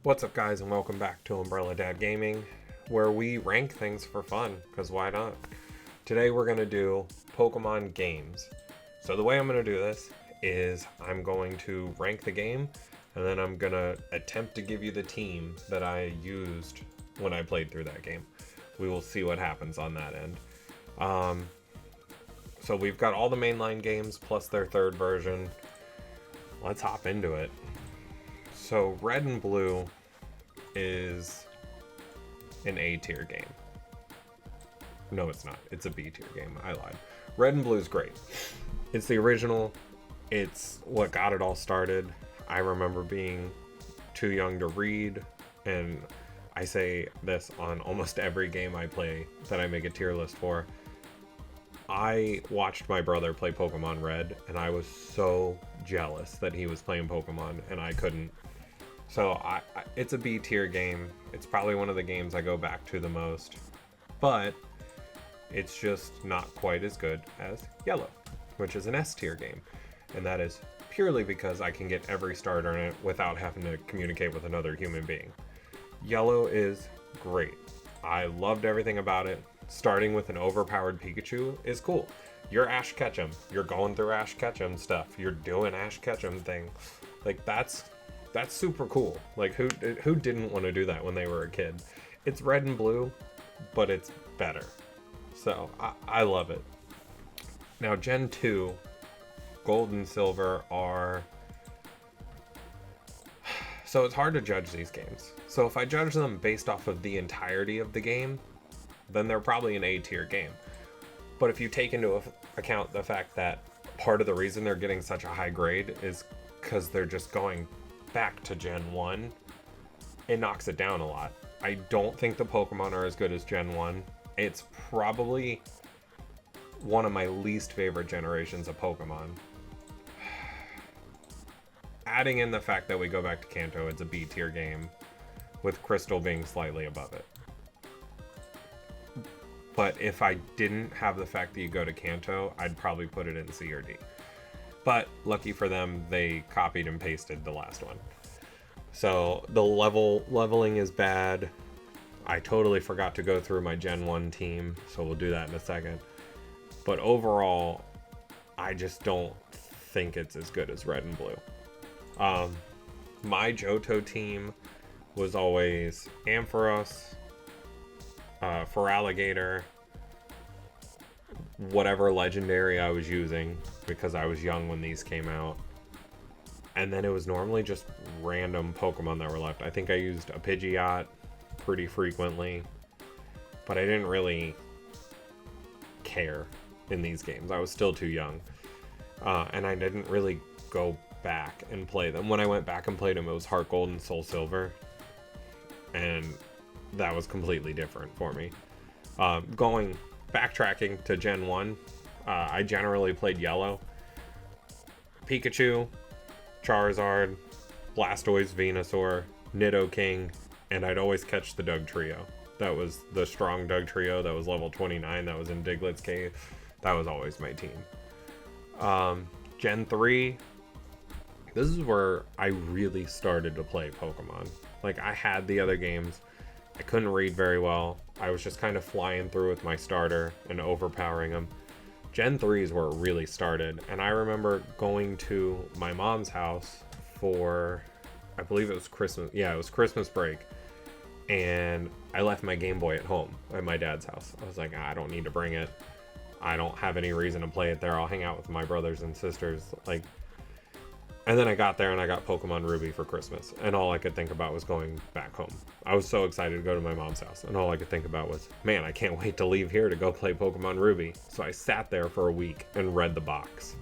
What's up, guys, and welcome back to Umbrella Dad Gaming, where we rank things for fun, because why not? Today we're going to do Pokemon games. So the way I'm going to do this is I'm going to rank the game, and then I'm going to attempt to give you the team that I used when I played through that game. We will see what happens on that end. So we've got all the mainline games, plus their third version. Let's hop into it. So Red and Blue is an A tier game. No, it's not. It's a B tier game. I lied. Red and Blue is great. It's the original. It's what got it all started. I remember being too young to read, and I say this on almost every game I play that I make a tier list for. I watched my brother play Pokemon Red, and I was so jealous that he was playing Pokemon and I couldn't. So it's a B tier game. It's probably one of the games I go back to the most, but it's just not quite as good as Yellow, which is an S tier game. And that is purely because I can get every starter in it without having to communicate with another human being. Yellow is great. I loved everything about it. Starting with an overpowered Pikachu is cool. You're Ash Ketchum. You're going through Ash Ketchum stuff. You're doing Ash Ketchum thing. Like, that's super cool. Like, who didn't want to do that when they were a kid? It's Red and Blue, but it's better. So I love it. Now, Gen 2, Gold and Silver are... So it's hard to judge these games. So if I judge them based off of the entirety of the game, then they're probably an A tier game. But if you take into account the fact that part of the reason they're getting such a high grade is because they're just going back to Gen 1, it knocks it down a lot. I don't think the Pokemon are as good as Gen 1. It's probably one of my least favorite generations of Pokemon. Adding in the fact that we go back to Kanto, it's a B tier game, with Crystal being slightly above it. But if I didn't have the fact that you go to Kanto, I'd probably put it in C or D. But lucky for them, they copied and pasted the last one. So the leveling is bad. I totally forgot to go through my Gen 1 team, so we'll do that in a second. But overall, I just don't think it's as good as Red and Blue. My Johto team was always Ampharos, Feraligatr, whatever legendary I was using, because I was young when these came out. And then it was normally just random Pokemon that were left. I think I used a Pidgeot pretty frequently, but I didn't really care in these games. I was still too young. And I didn't really go back and play them. When I went back and played them, it was Heart Gold and Soul Silver. And that was completely different for me. Backtracking to Gen 1, I generally played Yellow. Pikachu, Charizard, Blastoise, Venusaur, Nidoking, and I'd always catch the Doug Trio. That was the strong Doug Trio that was level 29, that was in Diglett's cave. That was always my team. Gen 3, this is where I really started to play Pokemon. Like, I had the other games. I couldn't read very well. I was just kind of flying through with my starter and overpowering them. Gen 3 is where it really started. And I remember going to my mom's house for, I believe it was Christmas. Yeah, it was Christmas break. And I left my Game Boy at home at my dad's house. I was like, I don't need to bring it. I don't have any reason to play it there. I'll hang out with my brothers and sisters. And then I got there and I got Pokemon Ruby for Christmas. And all I could think about was going back home. I was so excited to go to my mom's house. And all I could think about was, man, I can't wait to leave here to go play Pokemon Ruby. So I sat there for a week and read the box.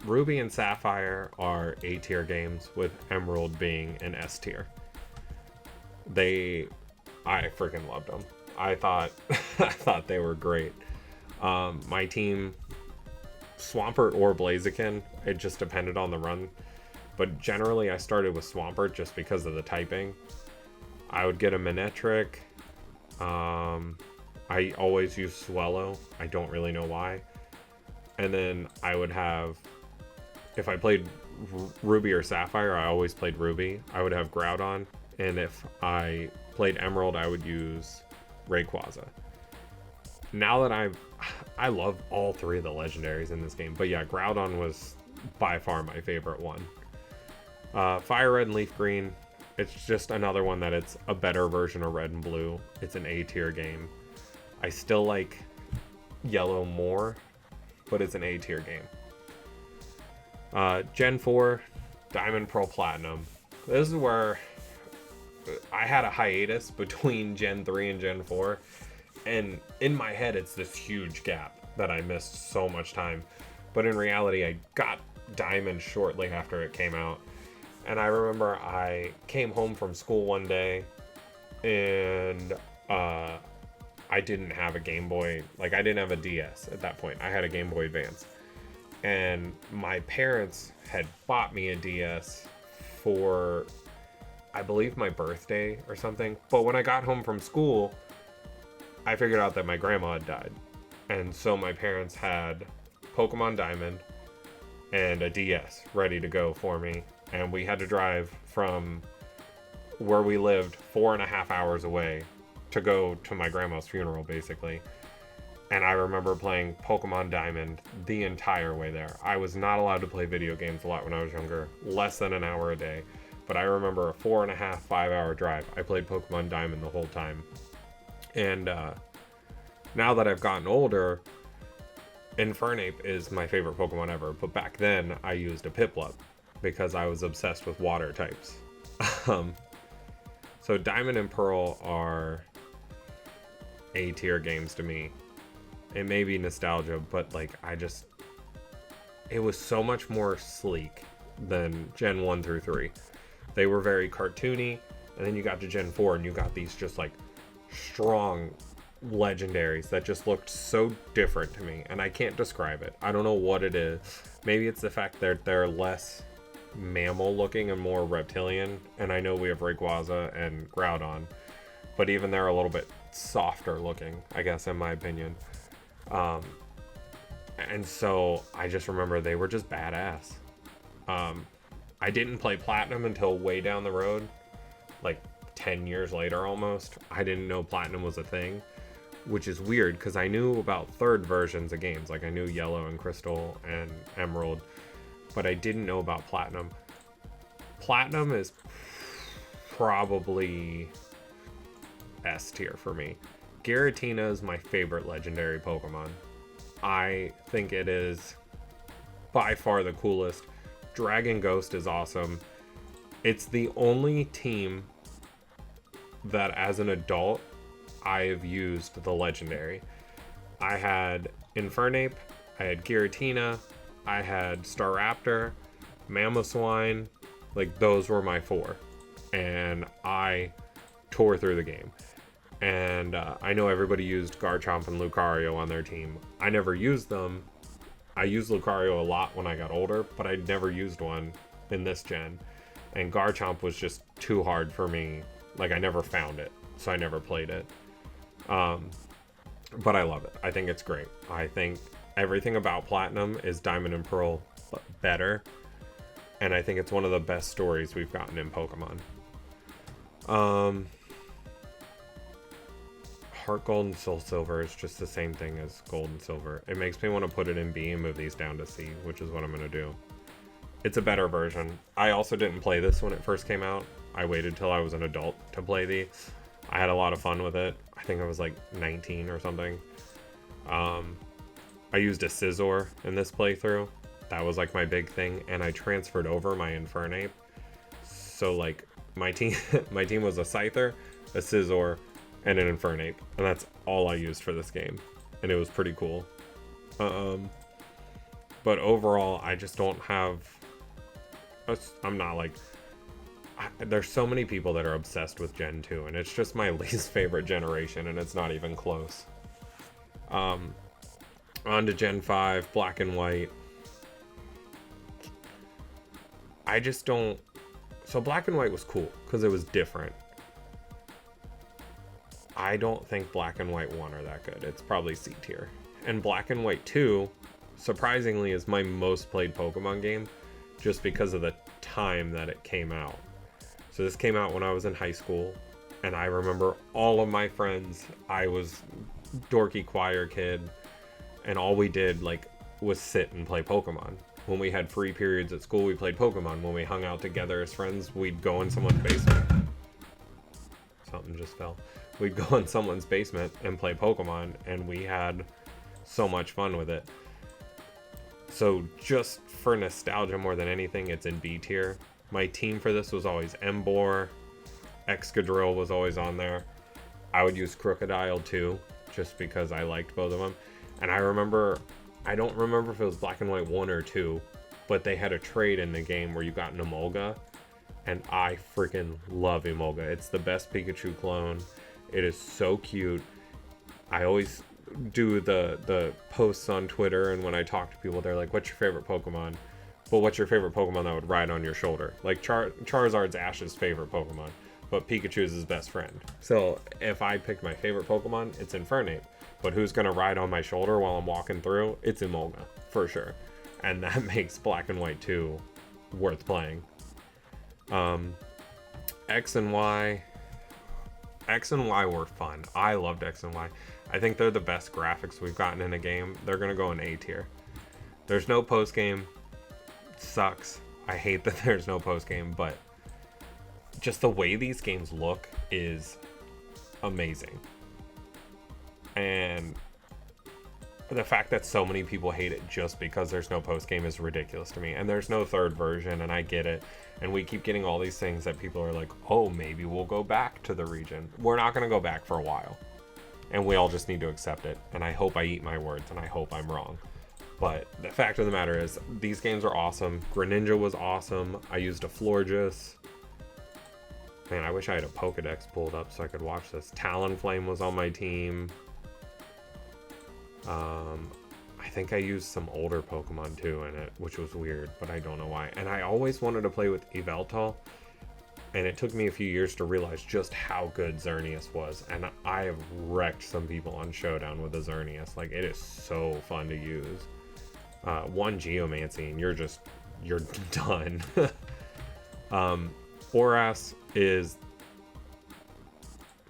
Ruby and Sapphire are A tier games, with Emerald being an S tier. I freaking loved them. I thought they were great. My team, Swampert or Blaziken, it just depended on the run, but generally I started with Swampert just because of the typing. I would get a Manectric. I always use Swellow. I don't really know why. And then I would have, if I played Ruby or Sapphire, I always played Ruby. I would have Groudon, and if I played Emerald, I would use Rayquaza. Now that I love all three of the legendaries in this game, but yeah, Groudon was by far my favorite one. Fire Red and Leaf Green, it's just another one that it's a better version of Red and Blue. It's an A tier game. I still like Yellow more, but it's an A tier game. Gen 4, Diamond, Pearl, Platinum. This is where I had a hiatus between Gen 3 and Gen 4, and in my head it's this huge gap that I missed so much time. But in reality, I got Diamond shortly after it came out. And I remember I came home from school one day, and I didn't have a Game Boy. Like, I didn't have a DS at that point. I had a Game Boy Advance. And my parents had bought me a DS for, I believe, my birthday or something. But when I got home from school, I figured out that my grandma had died. And so my parents had Pokemon Diamond and a DS ready to go for me. And we had to drive from where we lived 4.5 hours away to go to my grandma's funeral, basically. And I remember playing Pokemon Diamond the entire way there. I was not allowed to play video games a lot when I was younger, less than an hour a day. But I remember a 4.5, 5 hour drive. I played Pokemon Diamond the whole time. And now that I've gotten older, Infernape is my favorite Pokemon ever. But back then, I used a Piplup because I was obsessed with water types. So Diamond and Pearl are A tier games to me. It may be nostalgia, but like it was so much more sleek than Gen 1 through 3. They were very cartoony, and then you got to Gen 4 and you got these just like strong legendaries that just looked so different to me, and I can't describe it. I don't know what it is. Maybe it's the fact that they're less mammal looking and more reptilian, and I know we have Rayquaza and Groudon, but even they're a little bit softer looking, I guess, in my opinion. And so I just remember they were just badass. I didn't play Platinum until way down the road, like 10 years later almost. I didn't know Platinum was a thing, which is weird because I knew about third versions of games. Like I knew Yellow and Crystal and Emerald, but I didn't know about Platinum. Platinum is probably S tier for me. Giratina is my favorite legendary Pokemon. I think it is by far the coolest. Dragon Ghost is awesome. It's the only team that as an adult I have used the legendary. I had Infernape, I had Giratina, I had Staraptor, Mamoswine. Like, those were my 4. And I tore through the game. And I know everybody used Garchomp and Lucario on their team. I never used them. I used Lucario a lot when I got older, but I never used one in this gen. And Garchomp was just too hard for me. Like, I never found it, so I never played it. But I love it. I think it's great. I think everything about Platinum is Diamond and Pearl, but better. And I think it's one of the best stories we've gotten in Pokemon. Heart Gold and Soul Silver is just the same thing as Gold and Silver. It makes me want to put it in B and move these down to C, which is what I'm going to do. It's a better version. I also didn't play this when it first came out. I waited till I was an adult to play these. I had a lot of fun with it. I think I was like 19 or something. I used a Scizor in this playthrough. That was like my big thing, and I transferred over my Infernape. So like my team was a Scyther, a Scizor, and an Infernape, and that's all I used for this game, and it was pretty cool. But overall, I just don't have. I'm not like. There's so many people that are obsessed with Gen 2, and it's just my least favorite generation, and it's not even close. On to Gen 5, Black and White. I just don't. So Black and White was cool because it was different. I don't think Black and White 1 are that good. It's probably C tier. And Black and White 2, surprisingly, is my most played Pokemon game. just because of the time that it came out. So this came out when I was in high school, and I remember all of my friends, I was dorky choir kid, and all we did like was sit and play Pokemon. When we had free periods at school, we played Pokemon. When we hung out together as friends, we'd go in someone's basement. Something just fell. We'd go in someone's basement and play Pokemon, and we had so much fun with it. So just for nostalgia more than anything, it's in B tier. My team for this was always Emboar. Excadrill was always on there. I would use Crocodile too, just because I liked both of them. And I don't remember if it was Black and White 1 or 2, but they had a trade in the game where you got an Emolga, and I freaking love Emolga. It's the best Pikachu clone. It is so cute. I always do the posts on Twitter, and when I talk to people, they're like, what's your favorite Pokemon? Well, what's your favorite Pokemon that would ride on your shoulder? Like Charizard's Ash's favorite Pokemon, but Pikachu's his best friend. So if I picked my favorite Pokemon, it's Infernape. But who's going to ride on my shoulder while I'm walking through? It's Emolga, for sure. And that makes Black and White 2 worth playing. X and Y. X and Y were fun. I loved X and Y. I think they're the best graphics we've gotten in a game. They're going to go in A tier. There's no post-game. Sucks. I hate that there's no post-game, but just the way these games look is amazing. And the fact that so many people hate it just because there's no post game is ridiculous to me. And there's no third version, and I get it. And we keep getting all these things that people are like, oh, maybe we'll go back to the region. We're not going to go back for a while. And we all just need to accept it. And I hope I eat my words, and I hope I'm wrong. But the fact of the matter is, these games are awesome. Greninja was awesome. I used a Florges. Man, I wish I had a Pokedex pulled up so I could watch this. Talonflame was on my team. I think I used some older Pokemon too in it, which was weird, but I don't know why. And I always wanted to play with Yveltal, and it took me a few years to realize just how good Xerneas was. And I have wrecked some people on Showdown with the Xerneas. Like, it is so fun to use. One Geomancy and you're done. Oras is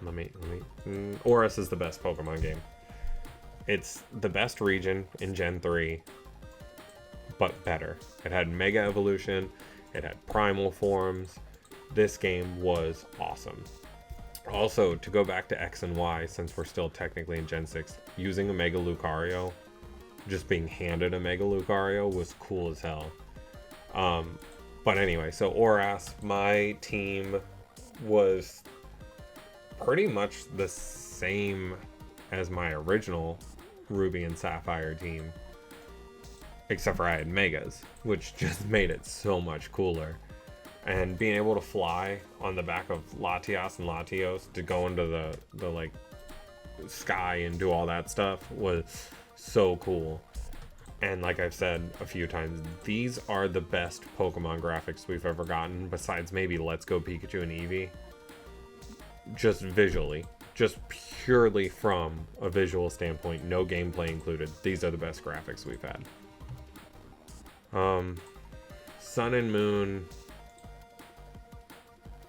Oras is the best Pokemon game. It's the best region in Gen 3, but better. It had Mega Evolution, it had Primal Forms. This game was awesome. Also, to go back to X and Y, since we're still technically in Gen 6, using a Mega Lucario, just being handed a Mega Lucario was cool as hell. But anyway, so Oras, my team was pretty much the same as my original Ruby and Sapphire team, except for I had Megas, which just made it so much cooler. And being able to fly on the back of Latias and Latios to go into the like sky and do all that stuff was so cool. And like I've said a few times, these are the best Pokemon graphics we've ever gotten, besides maybe Let's Go Pikachu and Eevee. Just visually, just purely from a visual standpoint, no gameplay included, these are the best graphics we've had. Sun and Moon.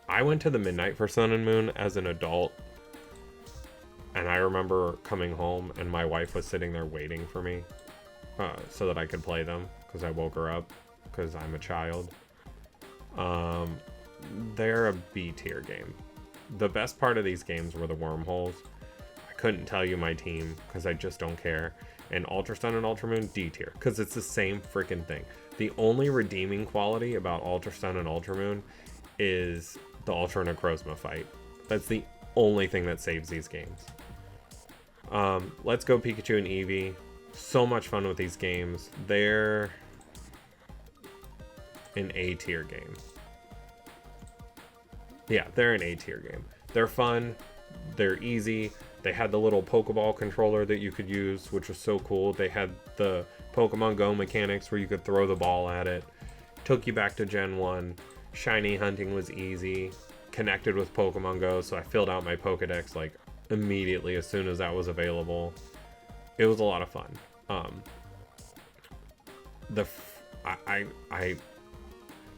I went to the Midnight for Sun and Moon as an adult, and I remember coming home and my wife was sitting there waiting for me so that I could play them, because I woke her up because I'm a child. They're a B tier game. The best part of these games were the wormholes. I couldn't tell you my team because I just don't care. And Ultra Sun and Ultra Moon, D tier, because it's the same freaking thing. The only redeeming quality about Ultra Sun and Ultra Moon is the Ultra Necrozma fight. That's the only thing that saves these games. Let's Go Pikachu and Eevee. So much fun with these games. They're an A tier game. Yeah, they're an A tier game. They're fun. They're easy. They had the little Pokeball controller that you could use, which was so cool. They had the Pokemon Go mechanics where you could throw the ball at it. Took you back to Gen 1. Shiny hunting was easy. Connected with Pokemon Go, so I filled out my Pokedex like immediately as soon as that was available. It was a lot of fun.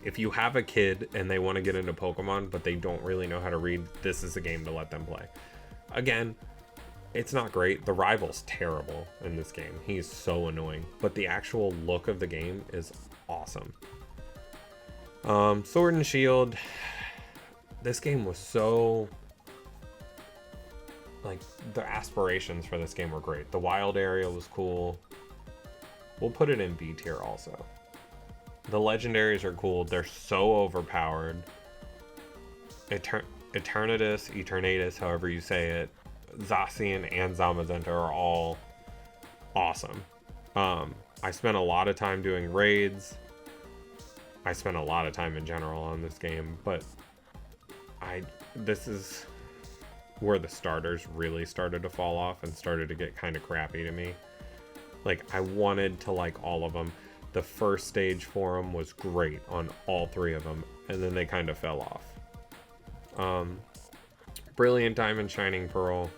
if you have a kid and they want to get into Pokemon, but they don't really know how to read, this is a game to let them play. Again, it's not great. The rival's terrible in this game. He's so annoying. But the actual look of the game is awesome. Sword and Shield. This game was so... like, the aspirations for this game were great. The wild area was cool. We'll put it in B tier also. The legendaries are cool. They're so overpowered. Eternatus, however you say it, Zacian and Zamazenta are all awesome. I spent a lot of time doing raids. I spent a lot of time in general on this game, but this is where the starters really started to fall off and started to get kind of crappy to me. Like, I wanted to like all of them. The first stage for them was great on all 3 of them, and then they kind of fell off. Brilliant Diamond, Shining Pearl.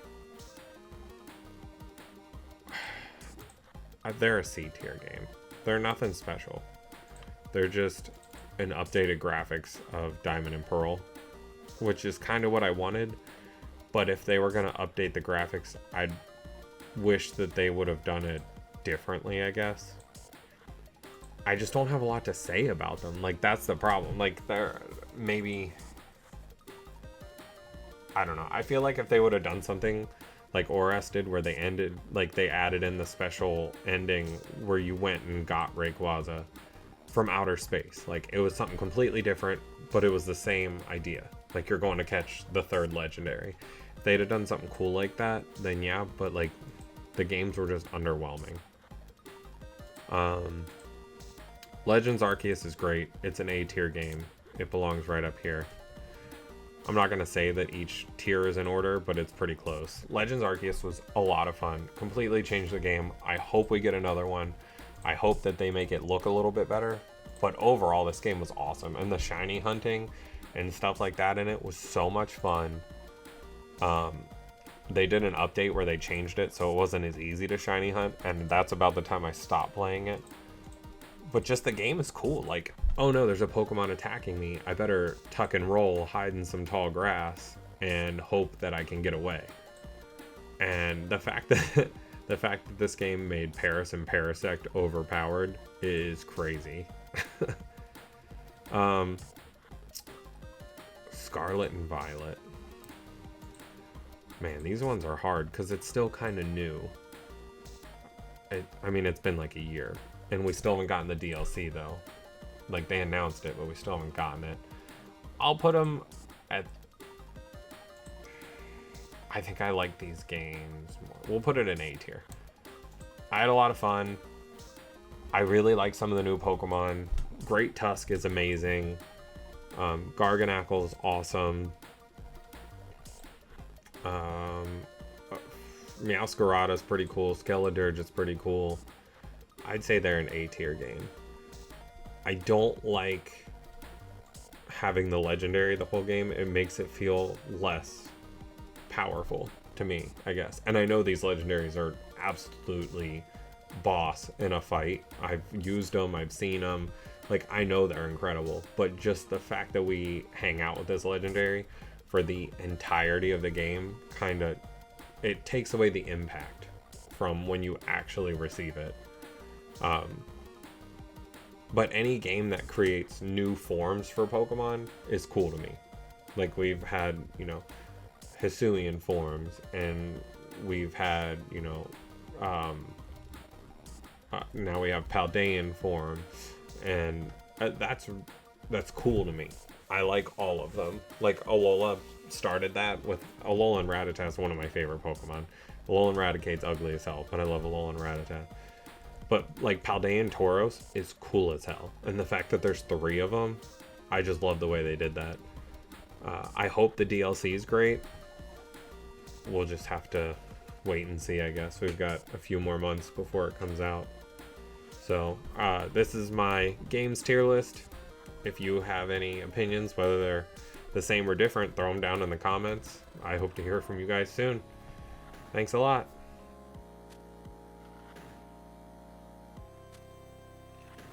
They're a C tier game. They're nothing special. They're just an updated graphics of Diamond and Pearl, which is kind of what I wanted. But if they were going to update the graphics, I'd wish that they would have done it differently, I guess. I just don't have a lot to say about them. Like, that's the problem. Like, they're maybe... I don't know. I feel like if they would have done something like Oras did, where they ended, like, they added in the special ending where you went and got Rayquaza from outer space. Like, it was something completely different, but it was the same idea. Like, you're going to catch the 3rd legendary. If they'd have done something cool like that, then yeah, but, like, the games were just underwhelming. Legends Arceus is great. It's an A tier game. It belongs right up here. I'm not going to say that each tier is in order, but it's pretty close. Legends Arceus was a lot of fun. Completely changed the game. I hope we get another one. I hope that they make it look a little bit better. But overall, this game was awesome. And the shiny hunting and stuff like that in it was so much fun. They did an update where they changed it so it wasn't as easy to shiny hunt. And that's about the time I stopped playing it. But just the game is cool. Like, oh no, there's a Pokemon attacking me. I better tuck and roll, hide in some tall grass, and hope that I can get away. And the fact that this game made Paris and Parasect overpowered is crazy. Scarlet and Violet. Man, these ones are hard because it's still kind of new. I mean, it's been like a year. And we still haven't gotten the DLC, though. Like, they announced it, but we still haven't gotten it. I'll put them at... I think I like these games more. We'll put it in A tier. I had a lot of fun. I really like some of the new Pokemon. Great Tusk is amazing. Garganacl is awesome. Meowscarada is pretty cool. Skeledirge is pretty cool. I'd say they're an A tier game. I don't like having the legendary the whole game. It makes it feel less powerful to me, I guess. And I know these legendaries are absolutely boss in a fight. I've used them, I've seen them. Like, I know they're incredible, but just the fact that we hang out with this legendary for the entirety of the game, kind of, it takes away the impact from when you actually receive it. But any game that creates new forms for Pokemon is cool to me. Like, we've had, you know, Hisuian forms, and we've had, you know, now we have Paldean form, and that's cool to me. I like all of them. Like, Alola started that with Alola and Rattata is one of my favorite Pokemon. Alolan Raticate's ugly as hell, but I love Alolan Rattata. But, like, Paldean Tauros is cool as hell. And the fact that there's 3 of them, I just love the way they did that. I hope the DLC is great. We'll just have to wait and see, I guess. We've got a few more months before it comes out. So, this is my games tier list. If you have any opinions, whether they're the same or different, throw them down in the comments. I hope to hear from you guys soon. Thanks a lot.